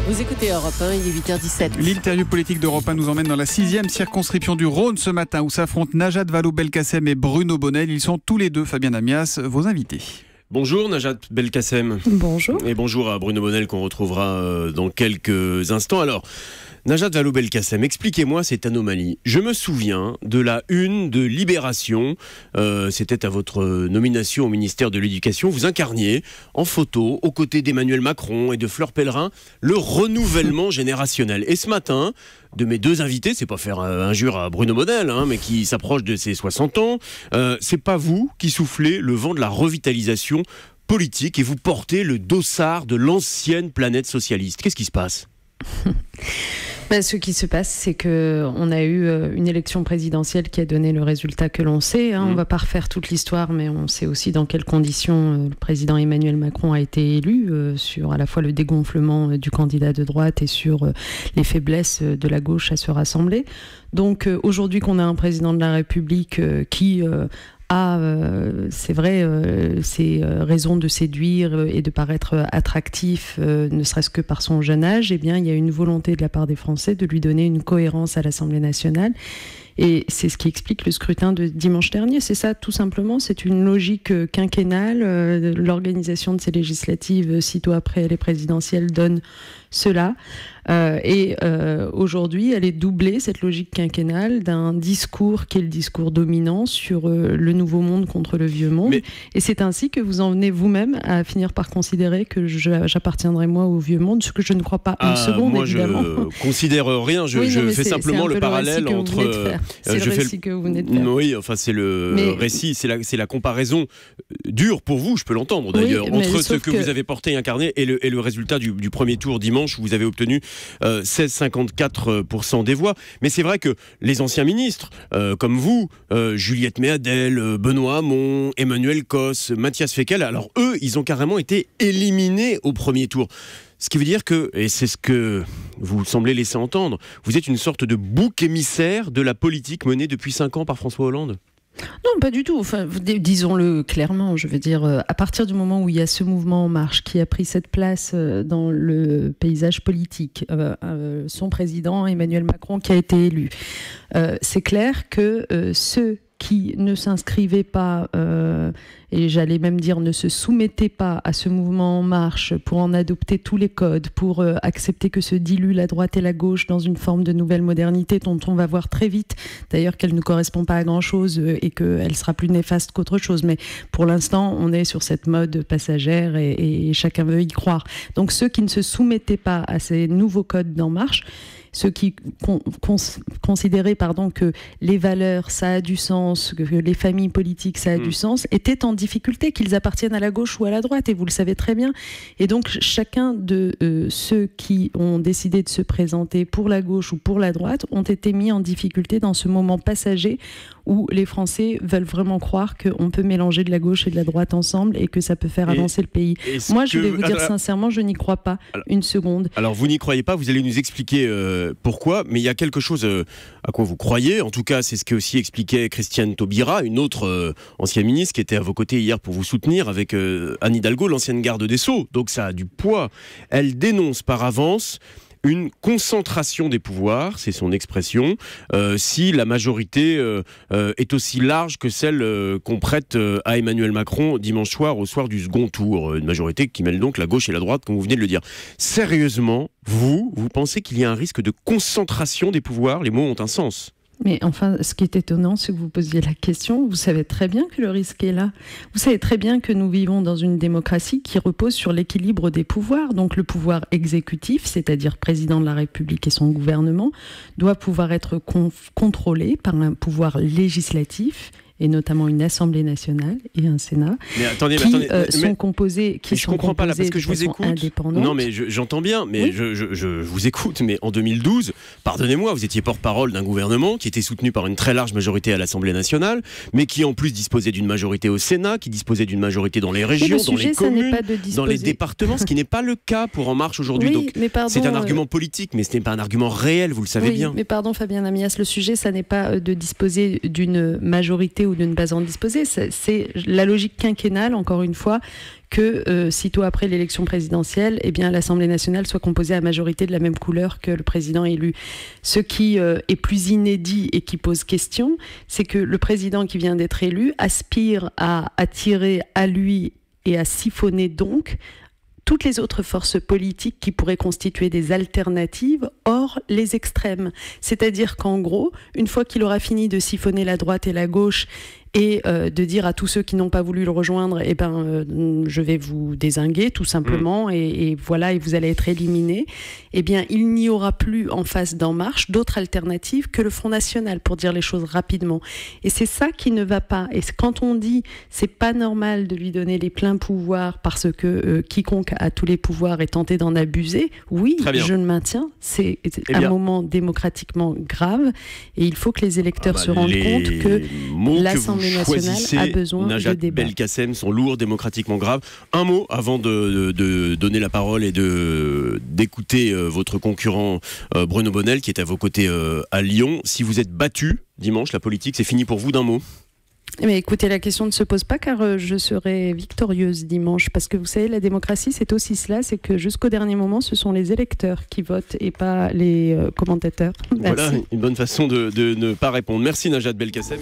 Vous écoutez Europe 1, il est 8h17. L'interview politique d'Europe 1 nous emmène dans la 6e circonscription du Rhône ce matin où s'affrontent Najat Vallaud-Belkacem et Bruno Bonnell. Ils sont tous les deux, Fabien Amias, vos invités. Bonjour Najat Belkacem. Bonjour. Et bonjour à Bruno Bonnell qu'on retrouvera dans quelques instants. Alors, Najat Vallaud-Belkacem, expliquez-moi cette anomalie. Je me souviens de la une de Libération, c'était à votre nomination au ministère de l'Éducation, vous incarniez en photo, aux côtés d'Emmanuel Macron et de Fleur Pellerin, le renouvellement générationnel. Et ce matin, de mes deux invités, c'est pas faire injure à Bruno Bonnell, mais qui s'approche de ses 60 ans, c'est pas vous qui soufflez le vent de la revitalisation politique et vous portez le dossard de l'ancienne planète socialiste. Qu'est-ce qui se passe ? Ce qui se passe, c'est qu'on a eu une élection présidentielle qui a donné le résultat que l'on sait. On ne va pas refaire toute l'histoire, mais on sait aussi dans quelles conditions le président Emmanuel Macron a été élu, sur à la fois le dégonflement du candidat de droite et sur les faiblesses de la gauche à se rassembler. Donc aujourd'hui qu'on a un président de la République qui... c'est vrai, ses raisons de séduire et de paraître attractif, ne serait-ce que par son jeune âge, eh bien, il y a une volonté de la part des Français de lui donner une cohérence à l'Assemblée nationale. Et c'est ce qui explique le scrutin de dimanche dernier. C'est ça, tout simplement. C'est une logique quinquennale. L'organisation de ces législatives, sitôt après les présidentielles, donne cela. Aujourd'hui, elle est doublée, cette logique quinquennale, d'un discours qui est le discours dominant sur le nouveau monde contre le vieux monde. Et c'est ainsi que vous en venez vous-même à finir par considérer que j'appartiendrai moi au vieux monde, ce que je ne crois pas une seconde, moi, évidemment. Moi, je considère rien. Je fais simplement le parallèle entre... C'est le récit que vous venez de faire. Oui, enfin, c'est le récit, c'est la comparaison dure pour vous, je peux l'entendre d'ailleurs, entre ce que vous avez porté et incarné et le résultat du premier tour dimanche où vous avez obtenu 16,54% des voix. Mais c'est vrai que les anciens ministres, comme vous, Juliette Méadel, Benoît Hamon, Emmanuel Cos, Matthias Fekl, alors eux, ils ont carrément été éliminés au premier tour. Ce qui veut dire que, et c'est ce que vous semblez laisser entendre, vous êtes une sorte de bouc émissaire de la politique menée depuis 5 ans par François Hollande ? Non, pas du tout. Enfin, disons-le clairement, je veux dire, à partir du moment où il y a ce mouvement En Marche qui a pris cette place dans le paysage politique, son président Emmanuel Macron qui a été élu, c'est clair que ceux qui ne s'inscrivaient pas, et j'allais même dire ne se soumettaient pas à ce mouvement En Marche pour en adopter tous les codes, pour accepter que se dilue la droite et la gauche dans une forme de nouvelle modernité dont on va voir très vite, d'ailleurs qu'elle ne correspond pas à grand-chose et qu'elle sera plus néfaste qu'autre chose. Mais pour l'instant, on est sur cette mode passagère et chacun veut y croire. Donc ceux qui ne se soumettaient pas à ces nouveaux codes d'En Marche, ceux qui considéraient que les valeurs, ça a du sens, que les familles politiques, ça a du sens, étaient en difficulté, qu'ils appartiennent à la gauche ou à la droite, et vous le savez très bien. Et donc, chacun de ceux qui ont décidé de se présenter pour la gauche ou pour la droite ont été mis en difficulté dans ce moment passager où les Français veulent vraiment croire qu'on peut mélanger de la gauche et de la droite ensemble et que ça peut faire avancer le pays. Moi, je vais vous dire sincèrement, je n'y crois pas une seconde. Alors, vous n'y croyez pas, vous allez nous expliquer pourquoi, mais il y a quelque chose à quoi vous croyez. En tout cas, c'est ce que aussi expliquait Christiane Taubira, une autre ancienne ministre qui était à vos côtés hier pour vous soutenir avec Anne Hidalgo, l'ancienne garde des Sceaux. Donc ça a du poids. Elle dénonce par avance une concentration des pouvoirs, c'est son expression, si la majorité est aussi large que celle qu'on prête à Emmanuel Macron dimanche soir, au soir du second tour. Une majorité qui mêle donc la gauche et la droite, comme vous venez de le dire. Sérieusement, vous pensez qu'il y a un risque de concentration des pouvoirs ? Les mots ont un sens. Mais enfin, ce qui est étonnant, c'est que vous posiez la question. Vous savez très bien que le risque est là. Vous savez très bien que nous vivons dans une démocratie qui repose sur l'équilibre des pouvoirs. Donc le pouvoir exécutif, c'est-à-dire président de la République et son gouvernement, doit pouvoir être contrôlé par un pouvoir législatif, et notamment une Assemblée nationale et un Sénat, sont composés de façon indépendante. Non, mais j'entends bien, mais oui. je vous écoute, mais en 2012, pardonnez-moi, vous étiez porte-parole d'un gouvernement qui était soutenu par une très large majorité à l'Assemblée nationale, mais qui en plus disposait d'une majorité au Sénat, qui disposait d'une majorité dans les régions, dans les communes, dans les départements, ce qui n'est pas le cas pour En Marche aujourd'hui. Oui, donc c'est un argument politique, mais ce n'est pas un argument réel, vous le savez bien. Mais pardon Fabien Amias, le sujet, ça n'est pas de disposer d'une majorité ou de ne pas en disposer. C'est la logique quinquennale, encore une fois, que sitôt après l'élection présidentielle, eh bien, l'Assemblée nationale soit composée à majorité de la même couleur que le président élu. Ce qui est plus inédit et qui pose question, c'est que le président qui vient d'être élu aspire à attirer à lui et à siphonner donc toutes les autres forces politiques qui pourraient constituer des alternatives hors les extrêmes. C'est-à-dire qu'en gros, une fois qu'il aura fini de siphonner la droite et la gauche et de dire à tous ceux qui n'ont pas voulu le rejoindre, eh ben, je vais vous dézinguer tout simplement et voilà, et vous allez être éliminés, eh bien, il n'y aura plus en face d'En Marche d'autres alternatives que le Front National, pour dire les choses rapidement. Et c'est ça qui ne va pas. Et quand on dit c'est pas normal de lui donner les pleins pouvoirs parce que quiconque a tous les pouvoirs est tenté d'en abuser, oui, je le maintiens, c'est un moment démocratiquement grave et il faut que les électeurs se rendent compte que l'Assemblée nationale a besoin Najat de débat. Belkacem sont lourds, démocratiquement graves. Un mot avant de donner la parole et d'écouter votre concurrent Bruno Bonnell qui est à vos côtés à Lyon. Si vous êtes battu dimanche, la politique c'est fini pour vous, d'un mot? Mais écoutez, la question ne se pose pas car je serai victorieuse dimanche parce que vous savez, la démocratie c'est aussi cela, c'est que jusqu'au dernier moment ce sont les électeurs qui votent et pas les commentateurs. Merci. Voilà une bonne façon de ne pas répondre. Merci Najat Belkacem.